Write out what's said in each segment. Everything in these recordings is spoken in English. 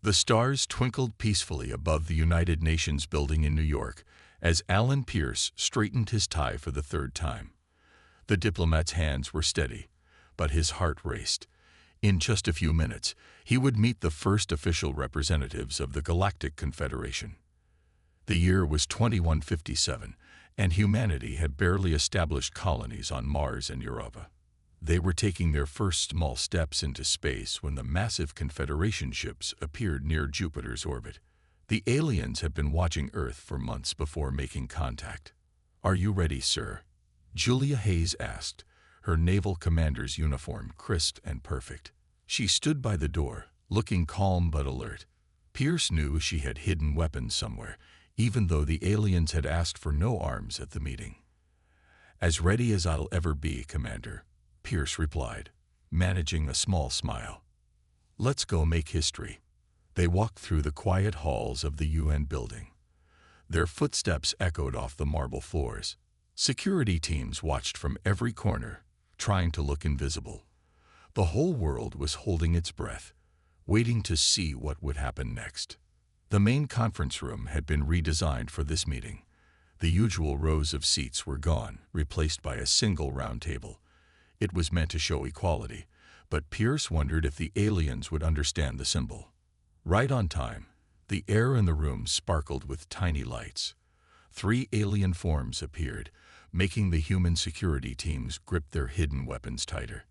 The stars twinkled peacefully above the United Nations building in New York as Alan Pierce straightened his tie for the third time. The diplomat's hands were steady, but his heart raced. In just a few minutes, he would meet the first official representatives of the Galactic Confederation. The year was 2157, and humanity had barely established colonies on Mars and Europa. They were taking their first small steps into space when the massive Confederation ships appeared near Jupiter's orbit. The aliens had been watching Earth for months before making contact. "Are you ready, sir?" Julia Hayes asked, her naval commander's uniform crisp and perfect. She stood by the door, looking calm but alert. Pierce knew she had hidden weapons somewhere, even though the aliens had asked for no arms at the meeting. "As ready as I'll ever be, Commander," Pierce replied, managing a small smile. "Let's go make history." They walked through the quiet halls of the UN building. Their footsteps echoed off the marble floors. Security teams watched from every corner, trying to look invisible. The whole world was holding its breath, waiting to see what would happen next. The main conference room had been redesigned for this meeting. The usual rows of seats were gone, replaced by a single round table. It was meant to show equality, but Pierce wondered if the aliens would understand the symbol. Right on time, the air in the room sparkled with tiny lights. 3 alien forms appeared, making the human security teams grip their hidden weapons tighter.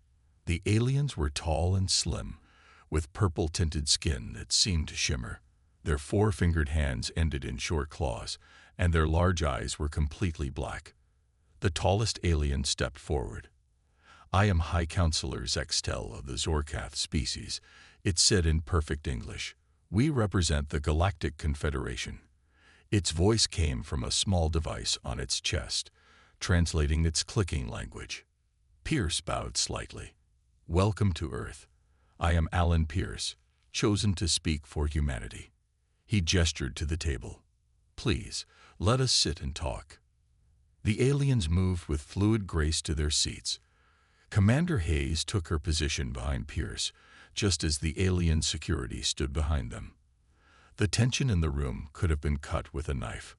The aliens were tall and slim, with purple-tinted skin that seemed to shimmer. Their 4-fingered hands ended in short claws, and their large eyes were completely black. The tallest alien stepped forward. "I am High Counselor Zextel of the Zorkath species," it said in perfect English. "We represent the Galactic Confederation." Its voice came from a small device on its chest, translating its clicking language. Pierce bowed slightly. "Welcome to Earth. I am Alan Pierce, chosen to speak for humanity." He gestured to the table. "Please, let us sit and talk." The aliens moved with fluid grace to their seats. Commander Hayes took her position behind Pierce, just as the alien security stood behind them. The tension in the room could have been cut with a knife.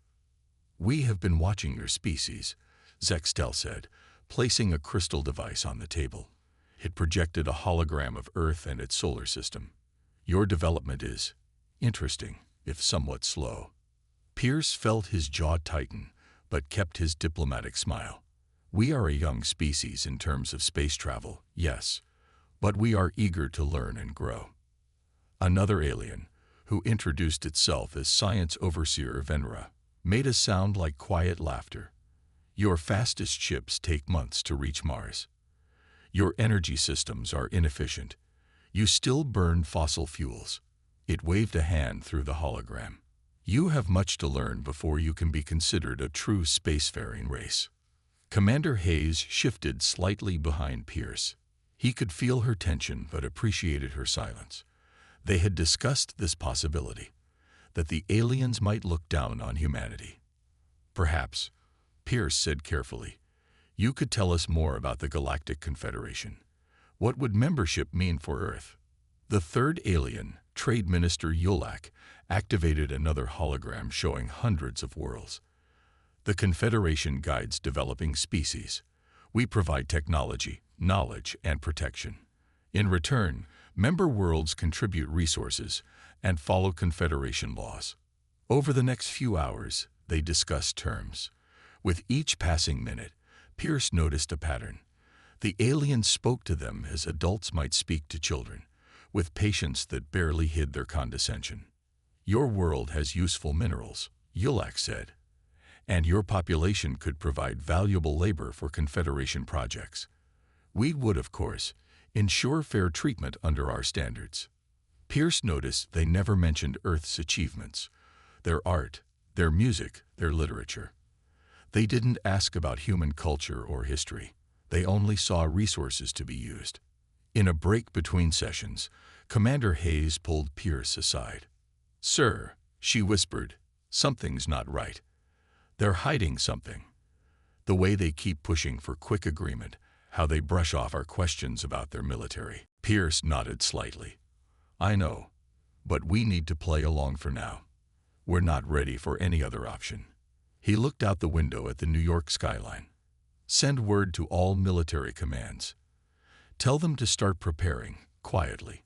"We have been watching your species," Zextel said, placing a crystal device on the table. It projected a hologram of Earth and its solar system. "Your development is interesting, if somewhat slow." Pierce felt his jaw tighten, but kept his diplomatic smile. "We are a young species in terms of space travel, yes, but we are eager to learn and grow." Another alien, who introduced itself as Science Overseer Venra, made a sound like quiet laughter. "Your fastest ships take months to reach Mars. Your energy systems are inefficient. You still burn fossil fuels." It waved a hand through the hologram. "You have much to learn before you can be considered a true spacefaring race." Commander Hayes shifted slightly behind Pierce. He could feel her tension but appreciated her silence. They had discussed this possibility, that the aliens might look down on humanity. "Perhaps," Pierce said carefully, "you could tell us more about the Galactic Confederation. What would membership mean for Earth?" The third alien, Trade Minister Yulak, activated another hologram showing hundreds of worlds. "The Confederation guides developing species. We provide technology, knowledge, and protection. In return, member worlds contribute resources and follow Confederation laws." Over the next few hours, they discussed terms. With each passing minute, Pierce noticed a pattern. The aliens spoke to them as adults might speak to children, with patience that barely hid their condescension. "Your world has useful minerals," Yulak said, "and your population could provide valuable labor for Confederation projects. We would, of course, ensure fair treatment under our standards." Pierce noticed they never mentioned Earth's achievements, their art, their music, their literature. They didn't ask about human culture or history. They only saw resources to be used. In a break between sessions, Commander Hayes pulled Pierce aside. "Sir," she whispered, "something's not right. They're hiding something. The way they keep pushing for quick agreement, how they brush off our questions about their military." Pierce nodded slightly. "I know. But we need to play along for now. We're not ready for any other option." He looked out the window at the New York skyline. "Send word to all military commands. Tell them to start preparing, quietly,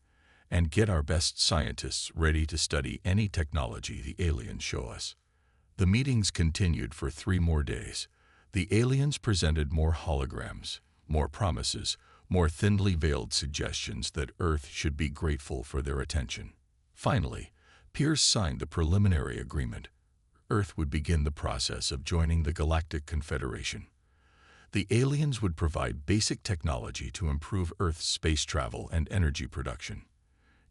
and get our best scientists ready to study any technology the aliens show us." The meetings continued for 3 more days. The aliens presented more holograms, more promises, more thinly veiled suggestions that Earth should be grateful for their attention. Finally, Pierce signed the preliminary agreement. Earth would begin the process of joining the Galactic Confederation. The aliens would provide basic technology to improve Earth's space travel and energy production.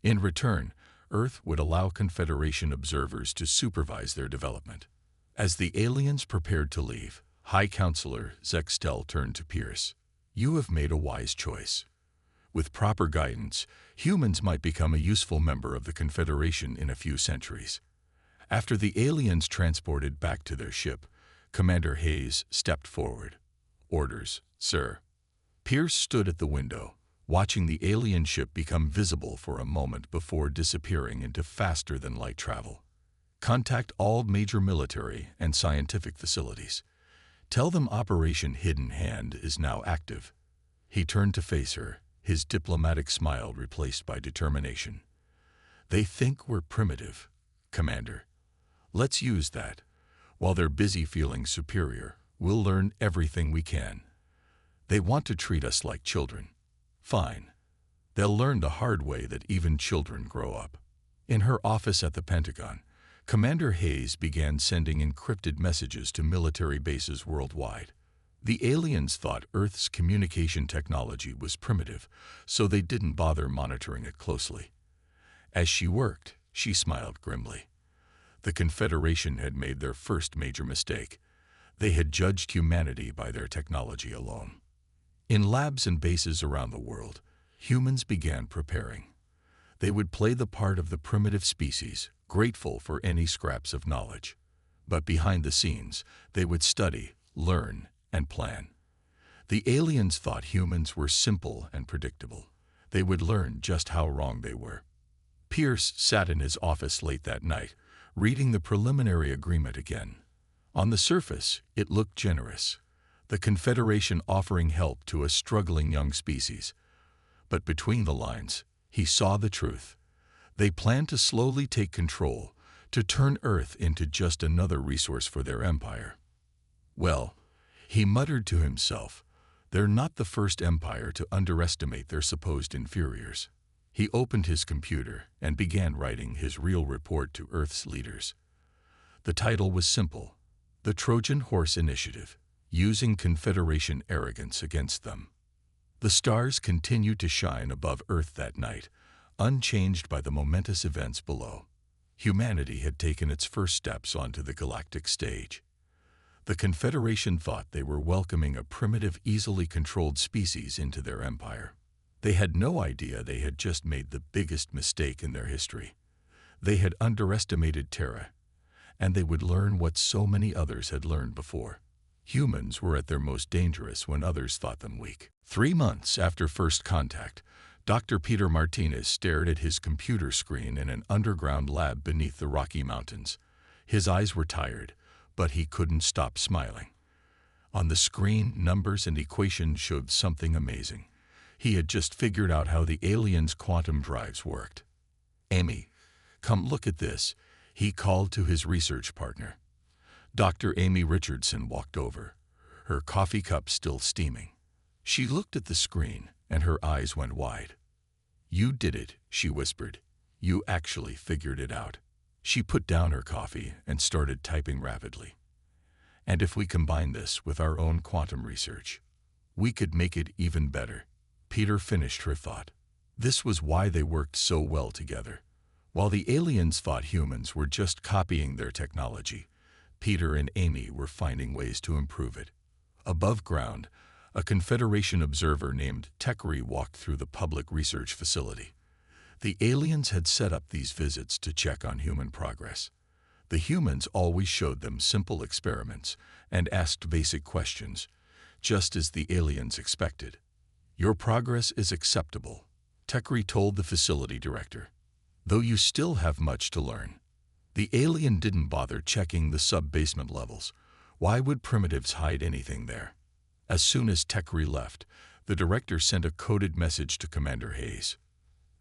In return, Earth would allow Confederation observers to supervise their development. As the aliens prepared to leave, High Counselor Zextel turned to Pierce. "You have made a wise choice. With proper guidance, humans might become a useful member of the Confederation in a few centuries." After the aliens transported back to their ship, Commander Hayes stepped forward. "Orders, sir." Pierce stood at the window, watching the alien ship become visible for a moment before disappearing into faster-than-light travel. "Contact all major military and scientific facilities. Tell them Operation Hidden Hand is now active." He turned to face her, his diplomatic smile replaced by determination. "They think we're primitive, Commander. Let's use that. While they're busy feeling superior, we'll learn everything we can. They want to treat us like children. Fine. They'll learn the hard way that even children grow up." In her office at the Pentagon, Commander Hayes began sending encrypted messages to military bases worldwide. The aliens thought Earth's communication technology was primitive, so they didn't bother monitoring it closely. As she worked, she smiled grimly. The Confederation had made their first major mistake. They had judged humanity by their technology alone. In labs and bases around the world, humans began preparing. They would play the part of the primitive species, grateful for any scraps of knowledge. But behind the scenes, they would study, learn, and plan. The aliens thought humans were simple and predictable. They would learn just how wrong they were. Pierce sat in his office late that night, reading the preliminary agreement again. On the surface, it looked generous, the Confederation offering help to a struggling young species. But between the lines, he saw the truth. They planned to slowly take control, to turn Earth into just another resource for their empire. "Well," he muttered to himself, "they're not the first empire to underestimate their supposed inferiors." He opened his computer and began writing his real report to Earth's leaders. The title was simple: The Trojan Horse Initiative, Using Confederation Arrogance Against Them. The stars continued to shine above Earth that night, unchanged by the momentous events below. Humanity had taken its first steps onto the galactic stage. The Confederation thought they were welcoming a primitive, easily controlled species into their empire. They had no idea they had just made the biggest mistake in their history. They had underestimated Terra, and they would learn what so many others had learned before. Humans were at their most dangerous when others thought them weak. 3 months after first contact, Dr. Peter Martinez stared at his computer screen in an underground lab beneath the Rocky Mountains. His eyes were tired, but he couldn't stop smiling. On the screen, numbers and equations showed something amazing. He had just figured out how the aliens' quantum drives worked. "Amy, come look at this," he called to his research partner. Dr. Amy Richardson walked over, her coffee cup still steaming. She looked at the screen, and her eyes went wide. "You did it," she whispered. "You actually figured it out." She put down her coffee and started typing rapidly. "And if we combine this with our own quantum research, we could make it even better." Peter finished her thought. This was why they worked so well together. While the aliens thought humans were just copying their technology, Peter and Amy were finding ways to improve it. Above ground, a Confederation observer named Tekri walked through the public research facility. The aliens had set up these visits to check on human progress. The humans always showed them simple experiments and asked basic questions, just as the aliens expected. "Your progress is acceptable," Tekri told the facility director. though you still have much to learn. The alien didn't bother checking the sub-basement levels. Why would primitives hide anything there? As soon as Techri left, the director sent a coded message to Commander Hayes.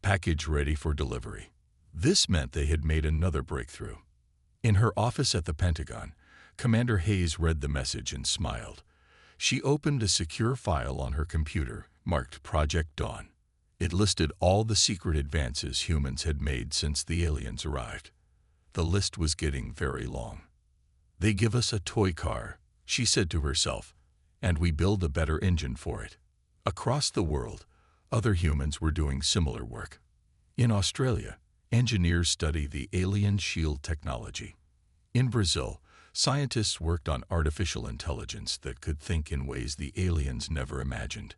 Package ready for delivery. This meant they had made another breakthrough. In her office at the Pentagon, Commander Hayes read the message and smiled. She opened a secure file on her computer, marked Project Dawn. It listed all the secret advances humans had made since the aliens arrived. The list was getting very long. They give us a toy car, she said to herself, and we build a better engine for it. Across the world, other humans were doing similar work. In Australia, engineers study the alien shield technology. In Brazil, scientists worked on artificial intelligence that could think in ways the aliens never imagined.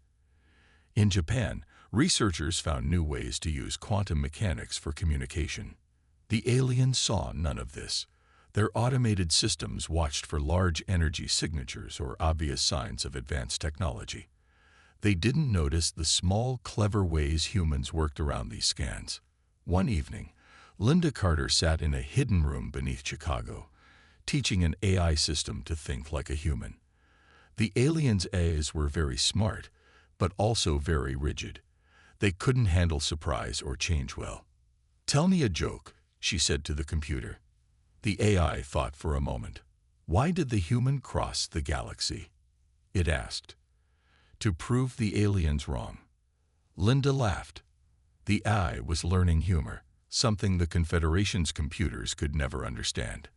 In Japan, researchers found new ways to use quantum mechanics for communication. The aliens saw none of this. Their automated systems watched for large energy signatures or obvious signs of advanced technology. They didn't notice the small, clever ways humans worked around these scans. One evening, Linda Carter sat in a hidden room beneath Chicago, teaching an AI system to think like a human. The aliens' AIs were very smart, but also very rigid. They couldn't handle surprise or change well. "Tell me a joke," she said to the computer. The AI thought for a moment. "Why did the human cross the galaxy?" it asked. "To prove the aliens wrong." Linda laughed. The AI was learning humor, something the Confederation's computers could never understand.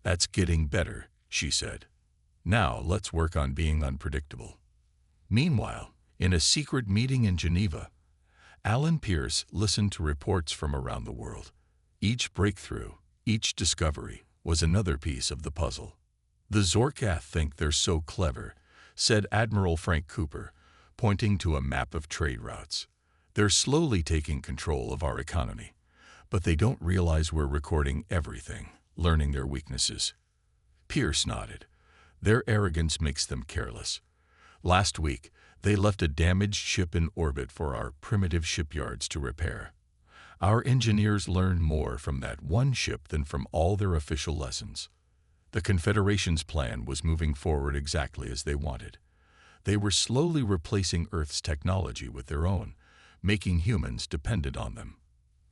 "That's getting better," she said. "Now let's work on being unpredictable." Meanwhile, in a secret meeting in Geneva, Alan Pierce listened to reports from around the world. Each breakthrough, each discovery, was another piece of the puzzle. "The Zorkath think they're so clever," said Admiral Frank Cooper, pointing to a map of trade routes. "They're slowly taking control of our economy, but they don't realize we're recording everything, learning their weaknesses." Pierce nodded. "Their arrogance makes them careless. Last week, they left a damaged ship in orbit for our primitive shipyards to repair. Our engineers learned more from that one ship than from all their official lessons." The Confederation's plan was moving forward exactly as they wanted. They were slowly replacing Earth's technology with their own, making humans dependent on them.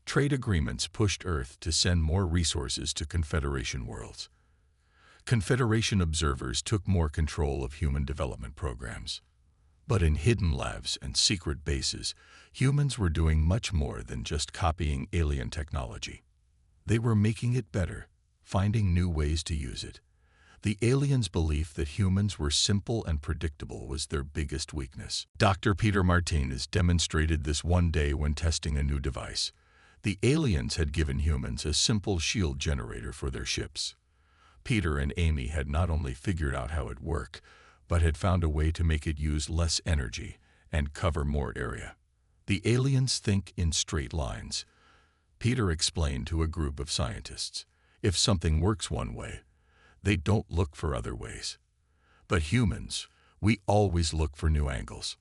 Trade agreements pushed Earth to send more resources to Confederation worlds. Confederation observers took more control of human development programs. But in hidden labs and secret bases, humans were doing much more than just copying alien technology. They were making it better, finding new ways to use it. The aliens' belief that humans were simple and predictable was their biggest weakness. Dr. Peter Martinez demonstrated this one day when testing a new device. The aliens had given humans a simple shield generator for their ships. Peter and Amy had not only figured out how it worked, but had found a way to make it use less energy and cover more area. The aliens think in straight lines. Peter explained to a group of scientists. If something works one way, they don't look for other ways. But humans, we always look for new angles.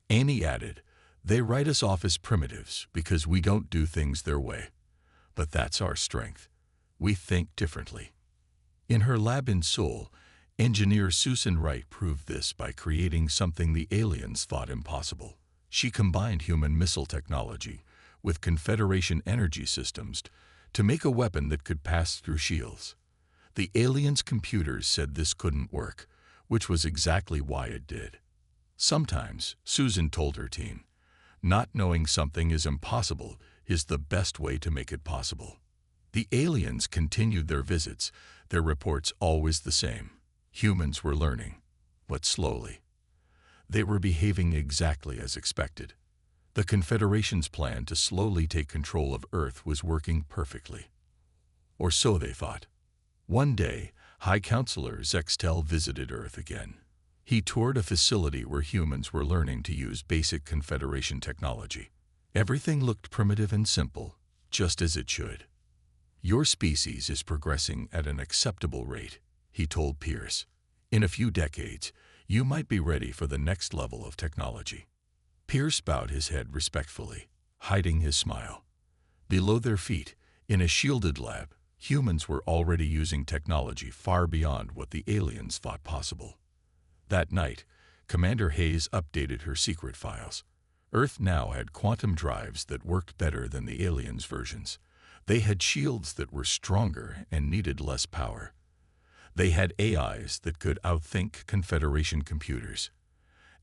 Amy added, "They write us off as primitives because we don't do things their way. But that's our strength. We think differently." In her lab in Seoul, engineer Susan Wright proved this by creating something the aliens thought impossible. She combined human missile technology with Confederation energy systems to make a weapon that could pass through shields. The aliens' computers said this couldn't work, which was exactly why it did. Sometimes, Susan told her team, not knowing something is impossible is the best way to make it possible. The aliens continued their visits, their reports always the same. Humans were learning, but slowly. They were behaving exactly as expected. The Confederation's plan to slowly take control of Earth was working perfectly. Or so they thought. One day, High Counselor Zextel visited Earth again. He toured a facility where humans were learning to use basic Confederation technology. Everything looked primitive and simple, just as it should. "Your species is progressing at an acceptable rate," he told Pierce. "In a few decades, you might be ready for the next level of technology." Pierce bowed his head respectfully, hiding his smile. Below their feet, in a shielded lab, humans were already using technology far beyond what the aliens thought possible. That night, Commander Hayes updated her secret files. Earth now had quantum drives that worked better than the aliens' versions. They had shields that were stronger and needed less power. They had AIs that could outthink Confederation computers.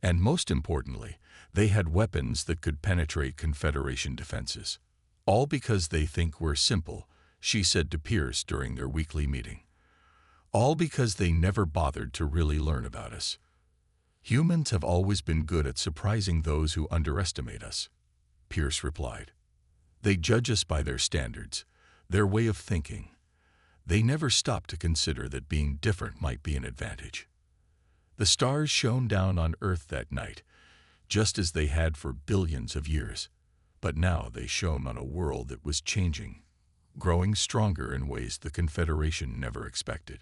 And most importantly, they had weapons that could penetrate Confederation defenses. All because they think we're simple, she said to Pierce during their weekly meeting. All because they never bothered to really learn about us. Humans have always been good at surprising those who underestimate us, Pierce replied. They judge us by their standards, their way of thinking. They never stop to consider that being different might be an advantage. The stars shone down on Earth that night, just as they had for billions of years. But now they shone on a world that was changing, growing stronger in ways the Confederation never expected.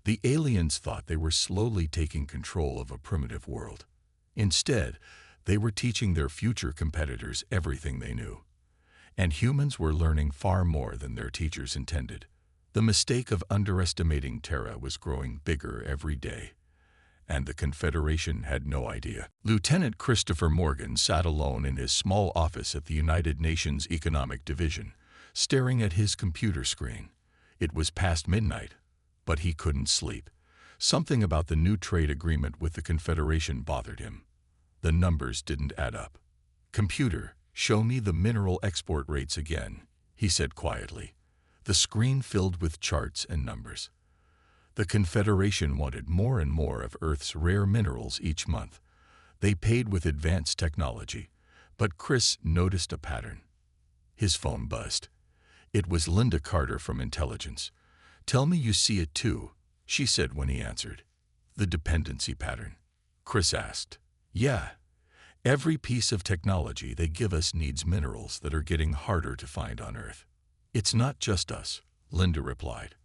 The aliens thought they were slowly taking control of a primitive world. Instead, they were teaching their future competitors everything they knew. And humans were learning far more than their teachers intended. The mistake of underestimating Terra was growing bigger every day, and the Confederation had no idea. Lieutenant Christopher Morgan sat alone in his small office at the United Nations Economic Division, staring at his computer screen. It was past midnight, but he couldn't sleep. Something about the new trade agreement with the Confederation bothered him. The numbers didn't add up. "Computer, show me the mineral export rates again," he said quietly. The screen filled with charts and numbers. The Confederation wanted more and more of Earth's rare minerals each month. They paid with advanced technology, but Chris noticed a pattern. His phone buzzed. It was Linda Carter from Intelligence. "Tell me you see it too," she said when he answered. "The dependency pattern?" Chris asked. "Yeah. Every piece of technology they give us needs minerals that are getting harder to find on Earth." "It's not just us," Linda replied.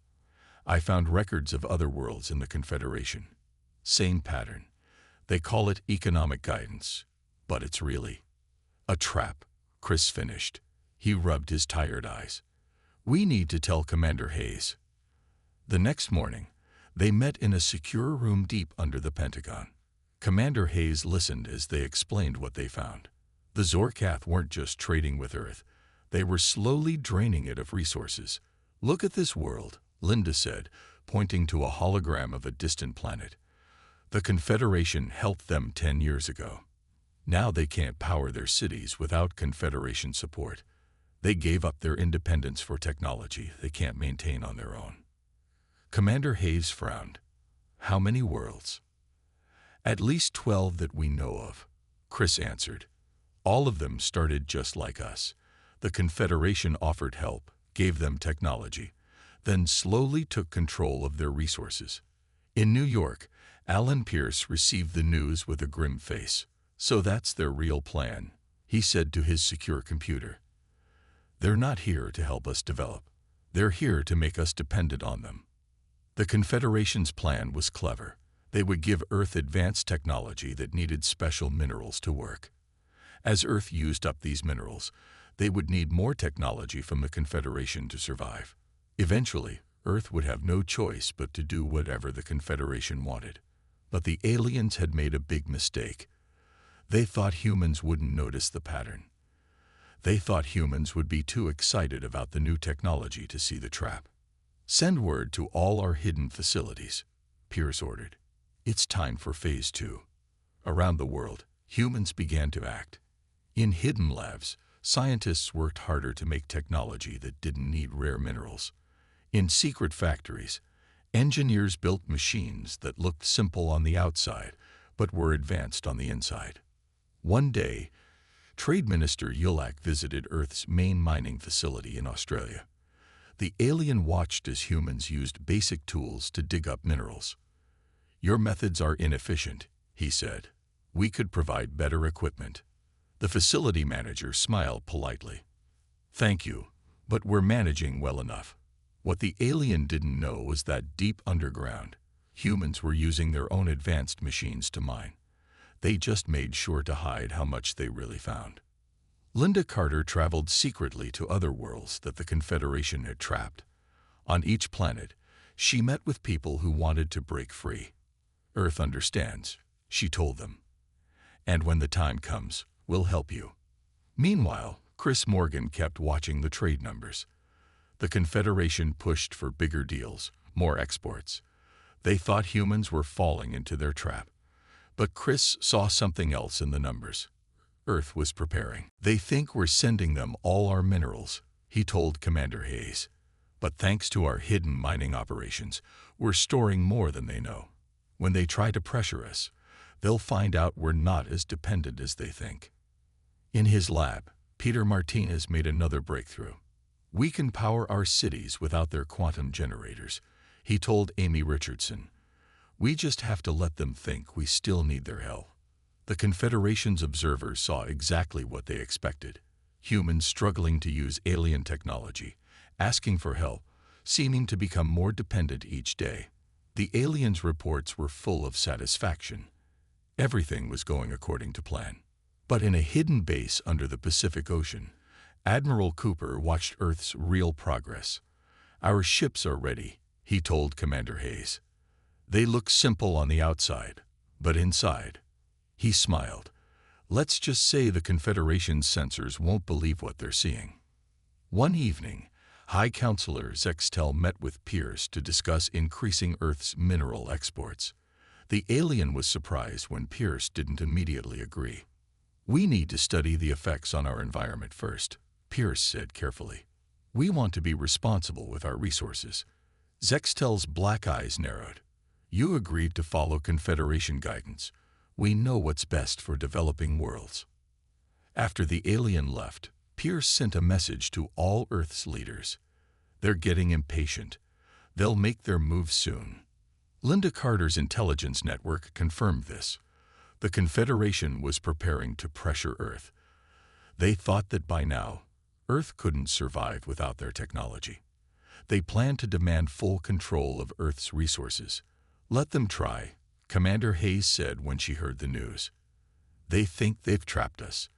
"I found records of other worlds in the Confederation. Same pattern. They call it economic guidance, but it's really a trap," Chris finished. He rubbed his tired eyes. "We need to tell Commander Hayes." The next morning, they met in a secure room deep under the Pentagon. Commander Hayes listened as they explained what they found. The Zorkath weren't just trading with Earth. They were slowly draining it of resources. "Look at this world," Linda said, pointing to a hologram of a distant planet. "The Confederation helped them 10 years ago. Now they can't power their cities without Confederation support. They gave up their independence for technology they can't maintain on their own." Commander Hayes frowned. "How many worlds?" "At least 12 that we know of," Chris answered. "All of them started just like us. The Confederation offered help, gave them technology, then slowly took control of their resources." In New York, Alan Pierce received the news with a grim face. "So that's their real plan," he said to his secure computer. "They're not here to help us develop. They're here to make us dependent on them." The Confederation's plan was clever. They would give Earth advanced technology that needed special minerals to work. As Earth used up these minerals, they would need more technology from the Confederation to survive. Eventually, Earth would have no choice but to do whatever the Confederation wanted. But the aliens had made a big mistake. They thought humans wouldn't notice the pattern. They thought humans would be too excited about the new technology to see the trap. "Send word to all our hidden facilities," Pierce ordered. "It's time for Phase 2. Around the world, humans began to act. In hidden labs, scientists worked harder to make technology that didn't need rare minerals. In secret factories, engineers built machines that looked simple on the outside, but were advanced on the inside. One day, Trade Minister Yulak visited Earth's main mining facility in Australia. The alien watched as humans used basic tools to dig up minerals. "Your methods are inefficient," he said. "We could provide better equipment." The facility manager smiled politely. "Thank you, but we're managing well enough." What the alien didn't know was that deep underground, humans were using their own advanced machines to mine. They just made sure to hide how much they really found. Linda Carter traveled secretly to other worlds that the Confederation had trapped. On each planet, she met with people who wanted to break free. Earth understands, she told them. And when the time comes, we'll help you. Meanwhile, Chris Morgan kept watching the trade numbers. The Confederation pushed for bigger deals, more exports. They thought humans were falling into their trap. But Chris saw something else in the numbers. Earth was preparing. They think we're sending them all our minerals, he told Commander Hayes. But thanks to our hidden mining operations, we're storing more than they know. When they try to pressure us, they'll find out we're not as dependent as they think. In his lab, Peter Martinez made another breakthrough. We can power our cities without their quantum generators, he told Amy Richardson. We just have to let them think we still need their help. The Confederation's observers saw exactly what they expected. Humans struggling to use alien technology, asking for help, seeming to become more dependent each day. The aliens' reports were full of satisfaction. Everything was going according to plan. But in a hidden base under the Pacific Ocean, Admiral Cooper watched Earth's real progress. Our ships are ready, he told Commander Hayes. They look simple on the outside, but inside. He smiled. Let's just say the Confederation's sensors won't believe what they're seeing. One evening, High Counselor Zextel met with Pierce to discuss increasing Earth's mineral exports. The alien was surprised when Pierce didn't immediately agree. We need to study the effects on our environment first, Pierce said carefully. We want to be responsible with our resources. Zextel's black eyes narrowed. You agreed to follow Confederation guidance. We know what's best for developing worlds. After the alien left, Pierce sent a message to all Earth's leaders. They're getting impatient. They'll make their move soon. Linda Carter's intelligence network confirmed this. The Confederation was preparing to pressure Earth. They thought that by now, Earth couldn't survive without their technology. They planned to demand full control of Earth's resources. Let them try, Commander Hayes said when she heard the news. They think they've trapped us,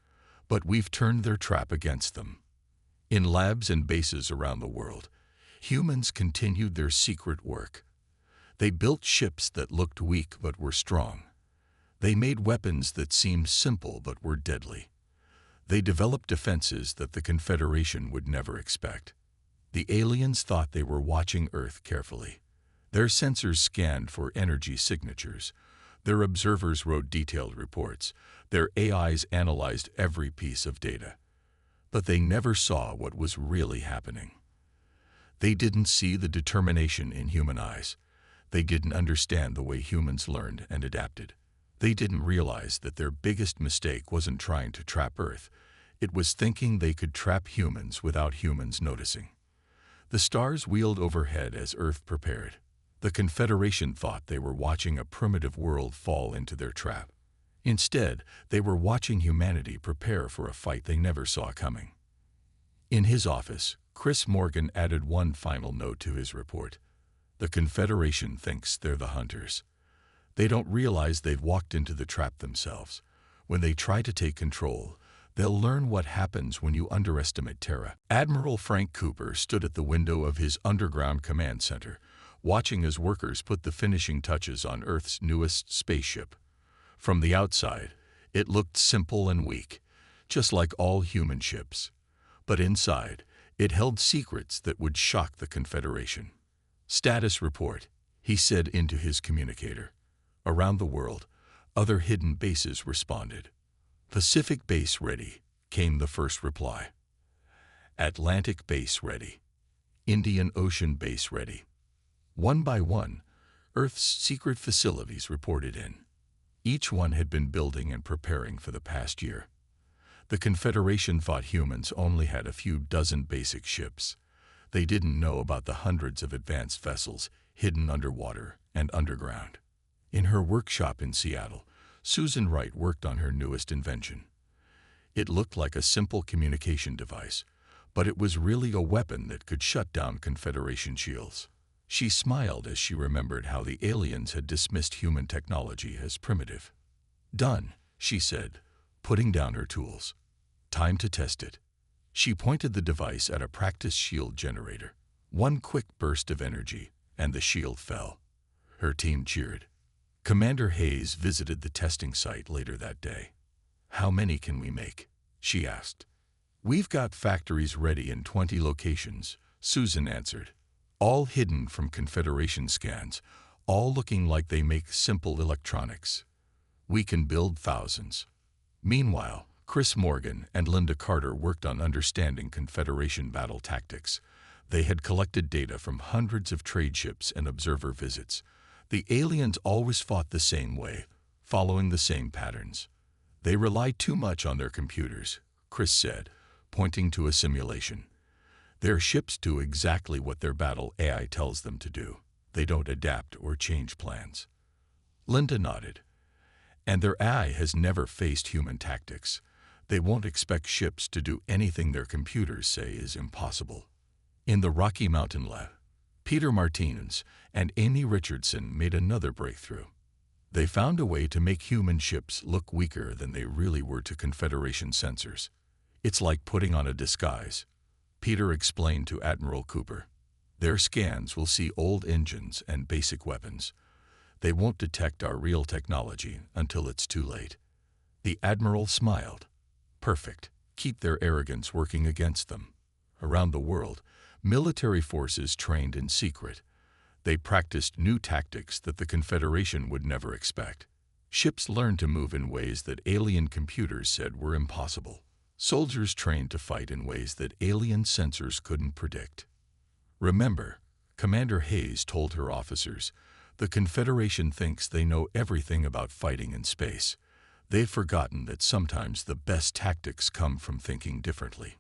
but we've turned their trap against them. In labs and bases around the world, humans continued their secret work. They built ships that looked weak but were strong. They made weapons that seemed simple but were deadly. They developed defenses that the Confederation would never expect. The aliens thought they were watching Earth carefully. Their sensors scanned for energy signatures. Their observers wrote detailed reports. Their AIs analyzed every piece of data. But they never saw what was really happening. They didn't see the determination in human eyes. They didn't understand the way humans learned and adapted. They didn't realize that their biggest mistake wasn't trying to trap Earth. It was thinking they could trap humans without humans noticing. The stars wheeled overhead as Earth prepared. The Confederation thought they were watching a primitive world fall into their trap. Instead, they were watching humanity prepare for a fight they never saw coming. In his office, Chris Morgan added one final note to his report. The Confederation thinks they're the hunters. They don't realize they've walked into the trap themselves. When they try to take control, they'll learn what happens when you underestimate Terra. Admiral Frank Cooper stood at the window of his underground command center, watching as workers put the finishing touches on Earth's newest spaceship. From the outside, it looked simple and weak, just like all human ships. But inside, it held secrets that would shock the Confederation. Status report, he said into his communicator. Around the world, other hidden bases responded. Pacific Base ready, came the first reply. Atlantic Base ready. Indian Ocean Base ready. One by one, Earth's secret facilities reported in. Each one had been building and preparing for the past year. The Confederation thought humans only had a few dozen basic ships. They didn't know about the hundreds of advanced vessels hidden underwater and underground. In her workshop in Seattle, Susan Wright worked on her newest invention. It looked like a simple communication device, but it was really a weapon that could shut down Confederation shields. She smiled as she remembered how the aliens had dismissed human technology as primitive. Done, she said, putting down her tools. Time to test it. She pointed the device at a practice shield generator. One quick burst of energy, and the shield fell. Her team cheered. Commander Hayes visited the testing site later that day. "How many can we make?" she asked. "We've got factories ready in 20 locations," Susan answered. "All hidden from Confederation scans, all looking like they make simple electronics. We can build thousands." Meanwhile, Chris Morgan and Linda Carter worked on understanding Confederation battle tactics. They had collected data from hundreds of trade ships and observer visits. The aliens always fought the same way, following the same patterns. "They rely too much on their computers," Chris said, pointing to a simulation. "Their ships do exactly what their battle AI tells them to do. They don't adapt or change plans." Linda nodded. "And their AI has never faced human tactics. They won't expect ships to do anything their computers say is impossible." In the Rocky Mountain lab, Peter Martinez and Amy Richardson made another breakthrough. They found a way to make human ships look weaker than they really were to Confederation sensors. "It's like putting on a disguise," Peter explained to Admiral Cooper. "Their scans will see old engines and basic weapons. They won't detect our real technology until it's too late." The Admiral smiled. "Perfect. Keep their arrogance working against them." Around the world, military forces trained in secret. They practiced new tactics that the Confederation would never expect. Ships learned to move in ways that alien computers said were impossible. Soldiers trained to fight in ways that alien sensors couldn't predict. "Remember," Commander Hayes told her officers, "the Confederation thinks they know everything about fighting in space. They've forgotten that sometimes the best tactics come from thinking differently."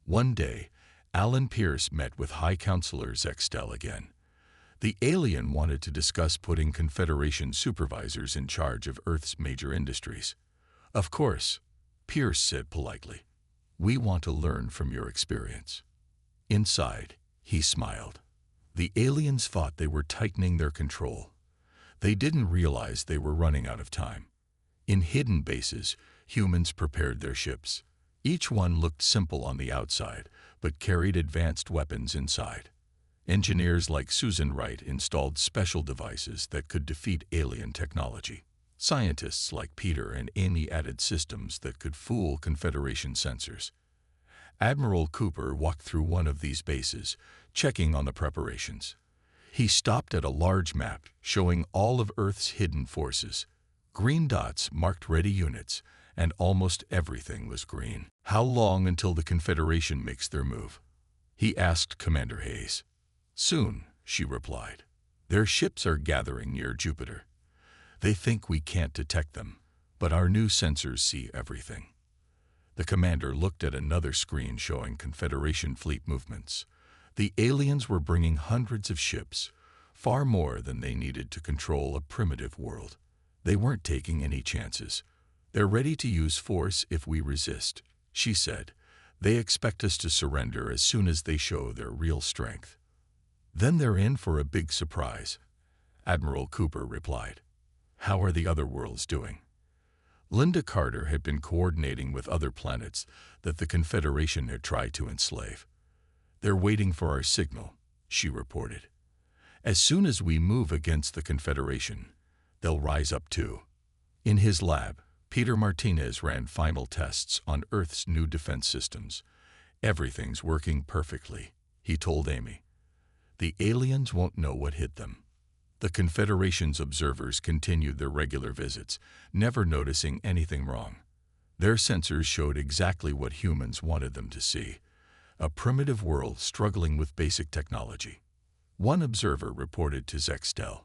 One day, Alan Pierce met with High Counselor Zextel again. The alien wanted to discuss putting Confederation supervisors in charge of Earth's major industries. "Of course," Pierce said politely. "We want to learn from your experience." Inside, he smiled. The aliens thought they were tightening their control. They didn't realize they were running out of time. In hidden bases, humans prepared their ships. Each one looked simple on the outside, but carried advanced weapons inside. Engineers like Susan Wright installed special devices that could defeat alien technology. Scientists like Peter and Amy added systems that could fool Confederation sensors. Admiral Cooper walked through one of these bases, checking on the preparations. He stopped at a large map showing all of Earth's hidden forces. Green dots marked ready units, and almost everything was green. "How long until the Confederation makes their move?" he asked Commander Hayes. "Soon," she replied. "Their ships are gathering near Jupiter. They think we can't detect them, but our new sensors see everything." The commander looked at another screen showing Confederation fleet movements. The aliens were bringing hundreds of ships, far more than they needed to control a primitive world. They weren't taking any chances. "They're ready to use force if we resist," she said. "They expect us to surrender as soon as they show their real strength." "Then they're in for a big surprise," Admiral Cooper replied. "How are the other worlds doing?" Linda Carter had been coordinating with other planets that the Confederation had tried to enslave. "They're waiting for our signal," she reported. "As soon as we move against the Confederation, they'll rise up too." In his lab, Peter Martinez ran final tests on Earth's new defense systems. "Everything's working perfectly," he told Amy. "The aliens won't know what hit them." The Confederation's observers continued their regular visits, never noticing anything wrong. Their sensors showed exactly what humans wanted them to see: a primitive world struggling with basic technology. One observer reported to Zextel,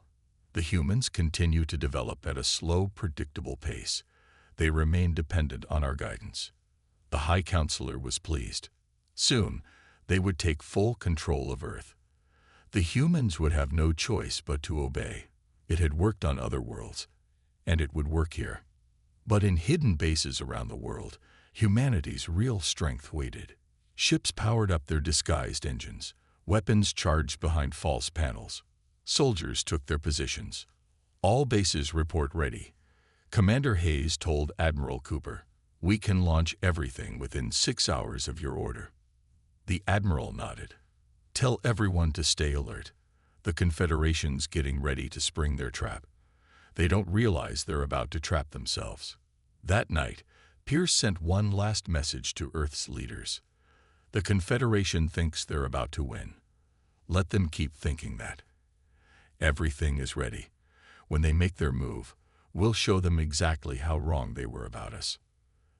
"The humans continue to develop at a slow, predictable pace. They remain dependent on our guidance." The High Counselor was pleased. Soon, they would take full control of Earth. The humans would have no choice but to obey. It had worked on other worlds, and it would work here. But in hidden bases around the world, humanity's real strength waited. Ships powered up their disguised engines. Weapons charged behind false panels. Soldiers took their positions. "All bases report ready," Commander Hayes told Admiral Cooper. We can launch everything within 6 hours of your order. The Admiral nodded. Tell everyone to stay alert. The Confederation's getting ready to spring their trap. They don't realize they're about to trap themselves. That night, Pierce sent one last message to Earth's leaders. The Confederation thinks they're about to win. Let them keep thinking that. Everything is ready. When they make their move, we'll show them exactly how wrong they were about us.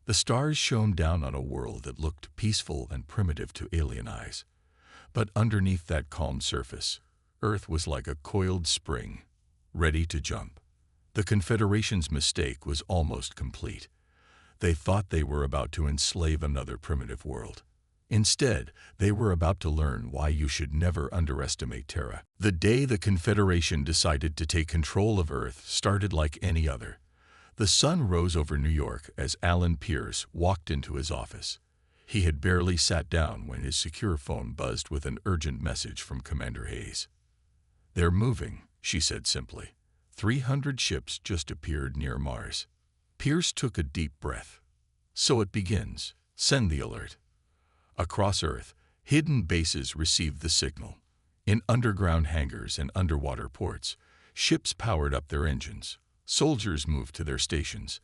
The stars shone down on a world that looked peaceful and primitive to alien eyes. But underneath that calm surface, Earth was like a coiled spring, ready to jump. The Confederation's mistake was almost complete. They thought they were about to enslave another primitive world. Instead, they were about to learn why you should never underestimate Terra. The day the Confederation decided to take control of Earth started like any other. The sun rose over New York as Alan Pierce walked into his office. He had barely sat down when his secure phone buzzed with an urgent message from Commander Hayes. "They're moving," she said simply. 300 ships just appeared near Mars. Pierce took a deep breath. So it begins. Send the alert. Across Earth, hidden bases received the signal. In underground hangars and underwater ports, ships powered up their engines. Soldiers moved to their stations.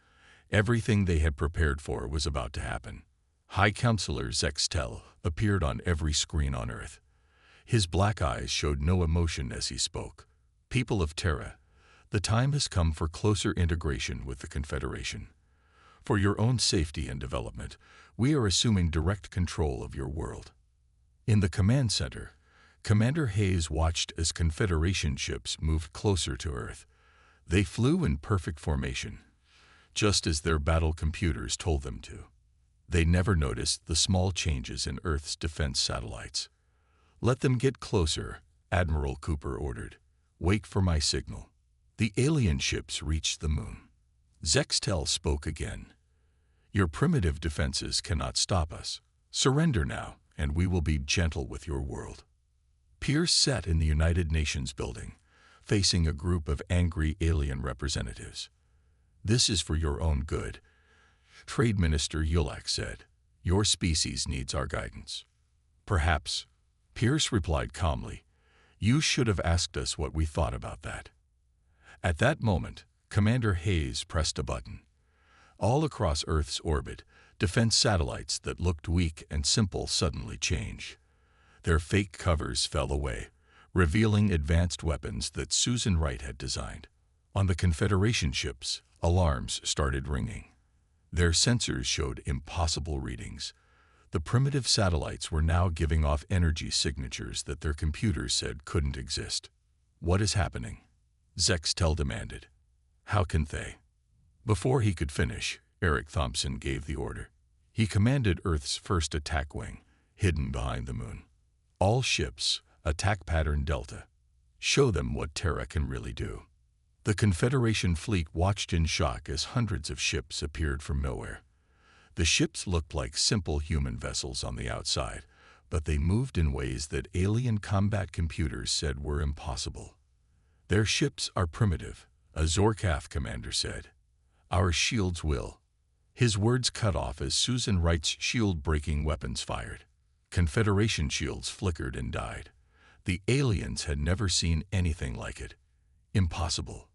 Everything they had prepared for was about to happen. High Counselor Zextel appeared on every screen on Earth. His black eyes showed no emotion as he spoke. "People of Terra, the time has come for closer integration with the Confederation. For your own safety and development, we are assuming direct control of your world." In the command center, Commander Hayes watched as Confederation ships moved closer to Earth. They flew in perfect formation, just as their battle computers told them to. They never noticed the small changes in Earth's defense satellites. "Let them get closer," Admiral Cooper ordered. "Wait for my signal." The alien ships reached the moon. Zextel spoke again. "Your primitive defenses cannot stop us. Surrender now, and we will be gentle with your world." Pierce sat in the United Nations building, facing a group of angry alien representatives. "This is for your own good," Trade Minister Yulak said. "Your species needs our guidance." "Perhaps," Pierce replied calmly. "You should have asked us what we thought about that." At that moment, Commander Hayes pressed a button. All across Earth's orbit, defense satellites that looked weak and simple suddenly changed. Their fake covers fell away, revealing advanced weapons that Susan Wright had designed. On the Confederation ships, alarms started ringing. Their sensors showed impossible readings. The primitive satellites were now giving off energy signatures that their computers said couldn't exist. "What is happening?" Zextel demanded. "How can they?" Before he could finish, Eric Thompson gave the order. He commanded Earth's first attack wing, hidden behind the moon. "All ships, attack pattern Delta. Show them what Terra can really do." The Confederation fleet watched in shock as hundreds of ships appeared from nowhere. The ships looked like simple human vessels on the outside, but they moved in ways that alien combat computers said were impossible. "Their ships are primitive," a Zorkath commander said. "Our shields will." His words cut off as Susan Wright's shield-breaking weapons fired. Confederation shields flickered and died. The aliens had never seen anything like it. "Impossible,"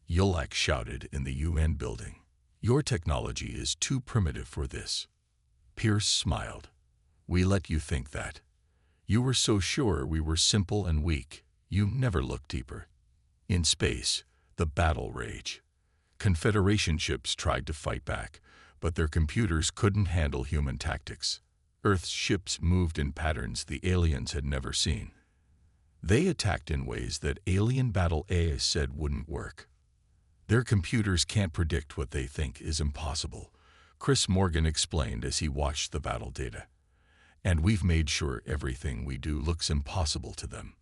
Yulak shouted in the UN building. "Your technology is too primitive for this." Pierce smiled. "We let you think that. You were so sure we were simple and weak, you never looked deeper." In space, the battle raged. Confederation ships tried to fight back, but their computers couldn't handle human tactics. Earth's ships moved in patterns the aliens had never seen. They attacked in ways that alien battle AI said wouldn't work. "Their computers can't predict what they think is impossible," Chris Morgan explained as he watched the battle data. "And we've made sure everything we do looks impossible to them."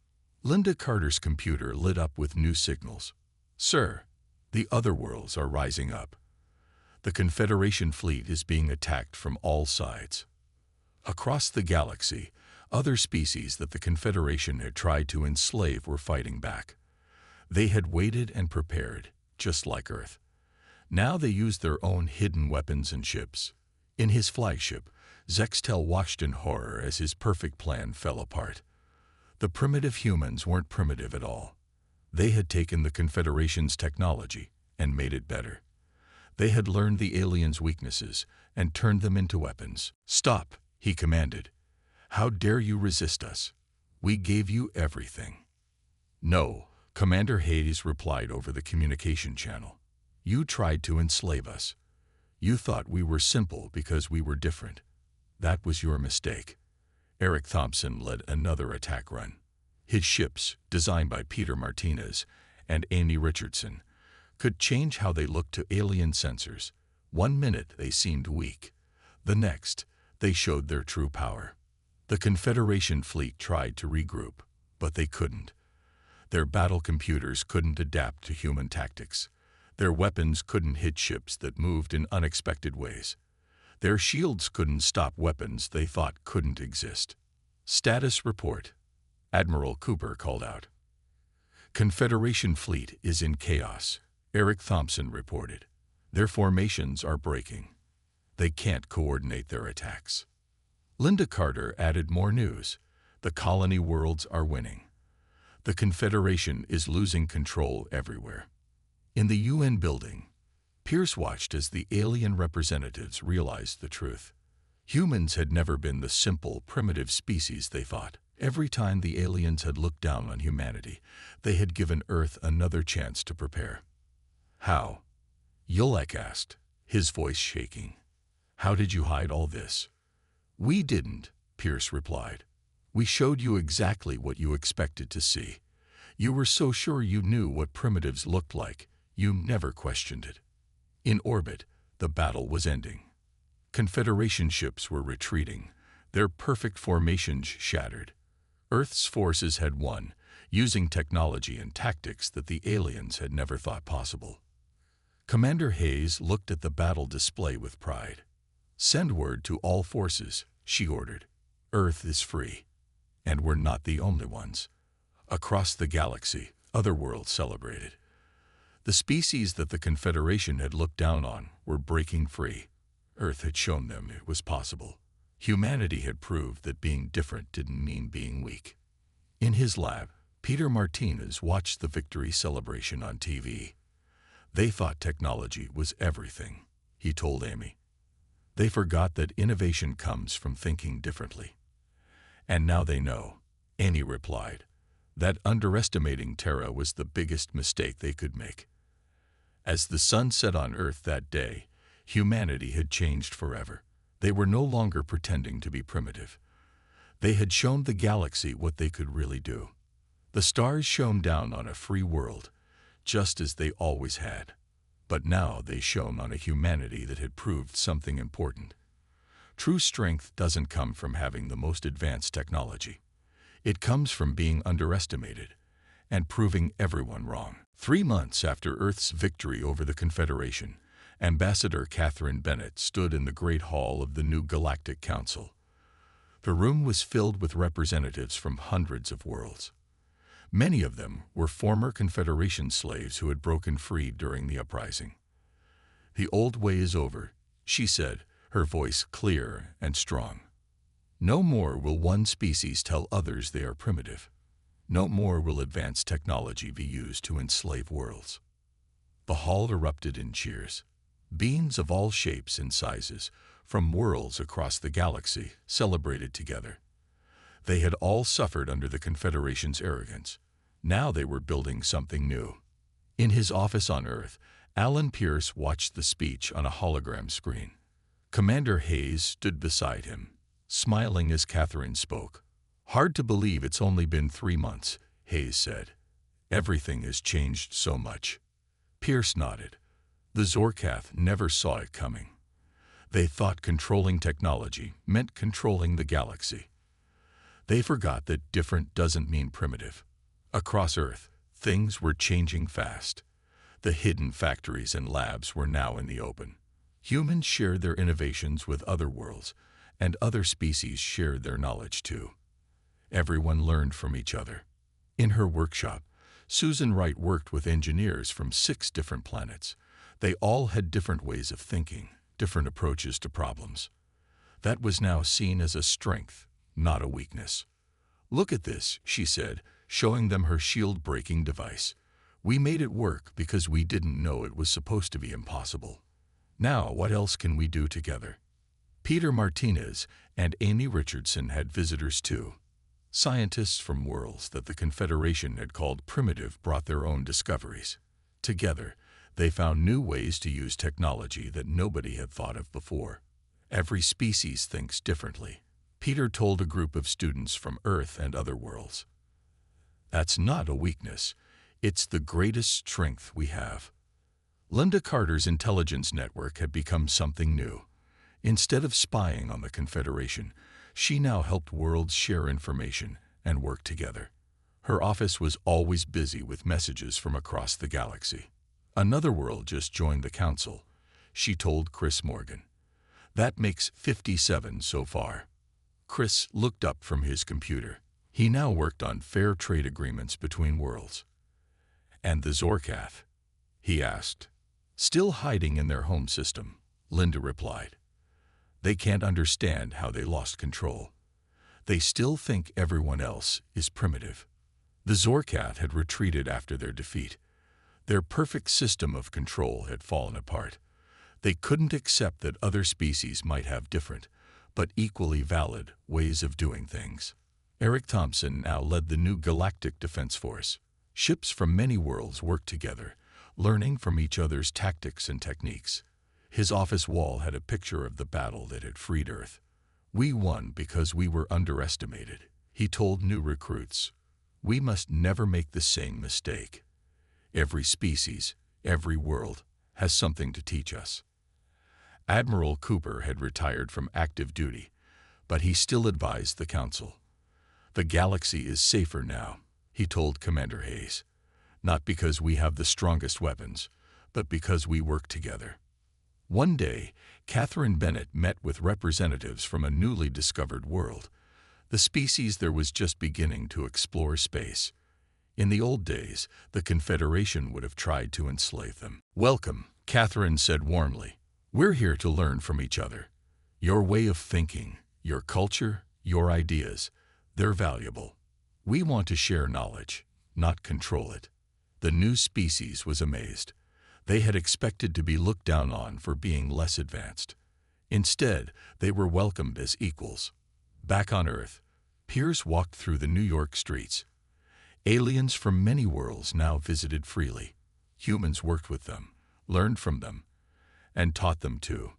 Linda Carter's computer lit up with new signals. "Sir, the other worlds are rising up. The Confederation fleet is being attacked from all sides." Across the galaxy, other species that the Confederation had tried to enslave were fighting back. They had waited and prepared, just like Earth. Now they used their own hidden weapons and ships. In his flagship, Zextel watched in horror as his perfect plan fell apart. The primitive humans weren't primitive at all. They had taken the Confederation's technology and made it better. They had learned the aliens' weaknesses and turned them into weapons. "Stop," he commanded. "How dare you resist us? We gave you everything." "No," Commander Hayes replied over the communication channel. "You tried to enslave us. You thought we were simple because we were different. That was your mistake." Eric Thompson led another attack run. His ships, designed by Peter Martinez and Amy Richardson, could change how they looked to alien sensors. One minute they seemed weak. The next, they showed their true power. The Confederation fleet tried to regroup, but they couldn't. Their battle computers couldn't adapt to human tactics. Their weapons couldn't hit ships that moved in unexpected ways. Their shields couldn't stop weapons they thought couldn't exist. "Status report," Admiral Cooper called out. "Confederation fleet is in chaos," Eric Thompson reported. "Their formations are breaking. They can't coordinate their attacks." Linda Carter added more news. "The colony worlds are winning. The Confederation is losing control everywhere." In the UN building, Pierce watched as the alien representatives realized the truth. Humans had never been the simple, primitive species they thought. Every time the aliens had looked down on humanity, they had given Earth another chance to prepare. "How?" Yulek asked, his voice shaking. "How did you hide all this?" "We didn't," Pierce replied. "We showed you exactly what you expected to see. You were so sure you knew what primitives looked like, you never questioned it." In orbit, the battle was ending. Confederation ships were retreating, their perfect formations shattered. Earth's forces had won, using technology and tactics that the aliens had never thought possible. Commander Hayes looked at the battle display with pride. "Send word to all forces," she ordered. "Earth is free. And we're not the only ones." Across the galaxy, other worlds celebrated. The species that the Confederation had looked down on were breaking free. Earth had shown them it was possible. Humanity had proved that being different didn't mean being weak. In his lab, Peter Martinez watched the victory celebration on TV. "They thought technology was everything," he told Amy. "They forgot that innovation comes from thinking differently." "And now they know," Amy replied, "that underestimating Terra was the biggest mistake they could make." As the sun set on Earth that day, humanity had changed forever. They were no longer pretending to be primitive. They had shown the galaxy what they could really do. The stars shone down on a free world, just as they always had. But now they shone on a humanity that had proved something important. True strength doesn't come from having the most advanced technology. It comes from being underestimated and proving everyone wrong. 3 months after Earth's victory over the Confederation, Ambassador Catherine Bennett stood in the Great Hall of the new Galactic Council. The room was filled with representatives from hundreds of worlds. Many of them were former Confederation slaves who had broken free during the uprising. "The old way is over," she said, her voice clear and strong. "No more will one species tell others they are primitive. No more will advanced technology be used to enslave worlds." The hall erupted in cheers. Beings of all shapes and sizes, from worlds across the galaxy, celebrated together. They had all suffered under the Confederation's arrogance. Now they were building something new. In his office on Earth, Alan Pierce watched the speech on a hologram screen. Commander Hayes stood beside him, smiling as Catherine spoke. "Hard to believe it's only been 3 months, Hayes said. "Everything has changed so much." Pierce nodded. The Zorkath never saw it coming. They thought controlling technology meant controlling the galaxy. They forgot that different doesn't mean primitive. Across Earth, things were changing fast. The hidden factories and labs were now in the open. Humans shared their innovations with other worlds, and other species shared their knowledge too. Everyone learned from each other. In her workshop, Susan Wright worked with engineers from 6 different planets. They all had different ways of thinking, different approaches to problems. That was now seen as a strength, not a weakness. "Look at this," she said, showing them her shield-breaking device. "We made it work because we didn't know it was supposed to be impossible. Now, what else can we do together?" Peter Martinez and Amy Richardson had visitors too. Scientists from worlds that the Confederation had called primitive brought their own discoveries. Together, they found new ways to use technology that nobody had thought of before. Every species thinks differently, Peter told a group of students from Earth and other worlds. "That's not a weakness. It's the greatest strength we have." Linda Carter's intelligence network had become something new. Instead of spying on the Confederation, she now helped worlds share information and work together. Her office was always busy with messages from across the galaxy. "Another world just joined the Council," she told Chris Morgan. "That makes 57 so far." Chris looked up from his computer. He now worked on fair trade agreements between worlds. "And the Zorkath?" he asked. "Still hiding in their home system," Linda replied. "They can't understand how they lost control. They still think everyone else is primitive." The Zorkath had retreated after their defeat. Their perfect system of control had fallen apart. They couldn't accept that other species might have different, but equally valid, ways of doing things. Eric Thompson now led the new Galactic Defense Force. Ships from many worlds worked together, learning from each other's tactics and techniques. His office wall had a picture of the battle that had freed Earth. "We won because we were underestimated," he told new recruits. "We must never make the same mistake. Every species, every world, has something to teach us." Admiral Cooper had retired from active duty, but he still advised the Council. "The galaxy is safer now," he told Commander Hayes. "Not because we have the strongest weapons, but because we work together." One day, Catherine Bennett met with representatives from a newly discovered world, the species that was just beginning to explore space. In the old days, the Confederation would have tried to enslave them. "Welcome," Catherine said warmly. "We're here to learn from each other. Your way of thinking, your culture, your ideas, they're valuable. We want to share knowledge, not control it." The new species was amazed. They had expected to be looked down on for being less advanced. Instead, they were welcomed as equals. Back on Earth, Pierce walked through the New York streets. Aliens from many worlds now visited freely. Humans worked with them, learned from them, and taught them too.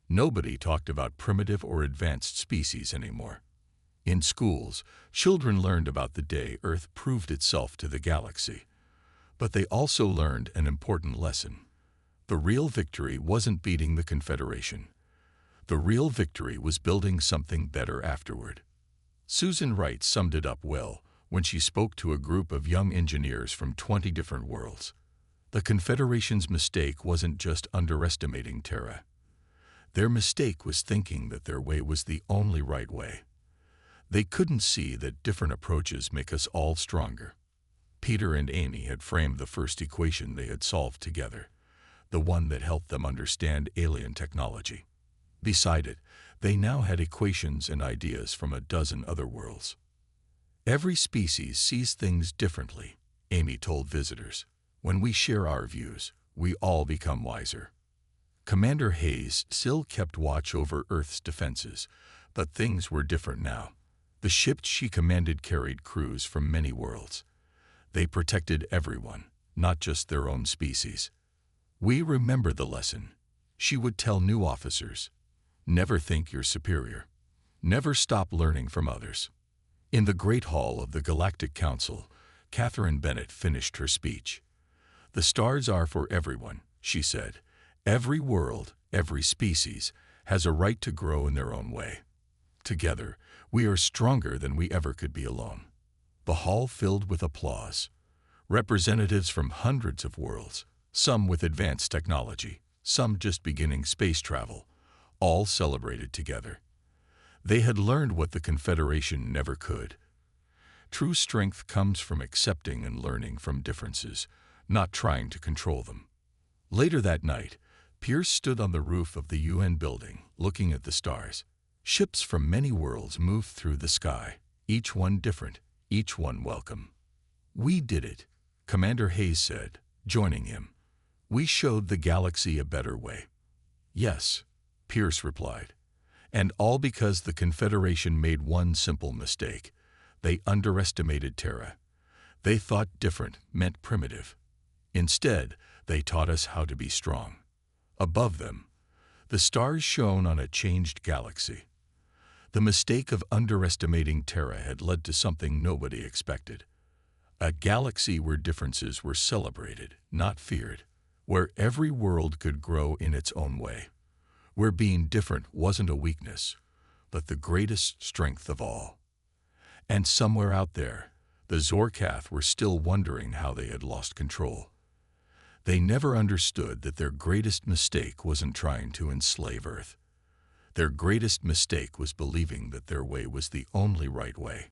Nobody talked about primitive or advanced species anymore. In schools, children learned about the day Earth proved itself to the galaxy. But they also learned an important lesson. The real victory wasn't beating the Confederation. The real victory was building something better afterward. Susan Wright summed it up well when she spoke to a group of young engineers from 20 different worlds. The Confederation's mistake wasn't just underestimating Terra. Their mistake was thinking that their way was the only right way. They couldn't see that different approaches make us all stronger. Peter and Amy had framed the first equation they had solved together, the one that helped them understand alien technology. Beside it, they now had equations and ideas from a dozen other worlds. "Every species sees things differently," Amy told visitors. "When we share our views, we all become wiser." Commander Hayes still kept watch over Earth's defenses, but things were different now. The ships she commanded carried crews from many worlds. They protected everyone, not just their own species. "We remember the lesson," she would tell new officers. "Never think you're superior. Never stop learning from others." In the Great Hall of the Galactic Council, Catherine Bennett finished her speech. "The stars are for everyone," she said. "Every world, every species, has a right to grow in their own way. Together, we are stronger than we ever could be alone." The hall filled with applause. Representatives from hundreds of worlds, some with advanced technology, some just beginning space travel, all celebrated together. They had learned what the Confederation never could. True strength comes from accepting and learning from differences, not trying to control them. Later that night, Pierce stood on the roof of the UN building, looking at the stars. Ships from many worlds moved through the sky, each one different, each one welcome. "We did it," Commander Hayes said, joining him. "We showed the galaxy a better way." "Yes," Pierce replied. "And all because the Confederation made one simple mistake. They underestimated Terra. They thought different meant primitive. Instead, they taught us how to be strong." Above them, the stars shone on a changed galaxy. The mistake of underestimating Terra had led to something nobody expected. A galaxy where differences were celebrated, not feared. Where every world could grow in its own way. Where being different wasn't a weakness, but the greatest strength of all. And somewhere out there, the Zorkath were still wondering how they had lost control. They never understood that their greatest mistake wasn't trying to enslave Earth. Their greatest mistake was believing that their way was the only right way.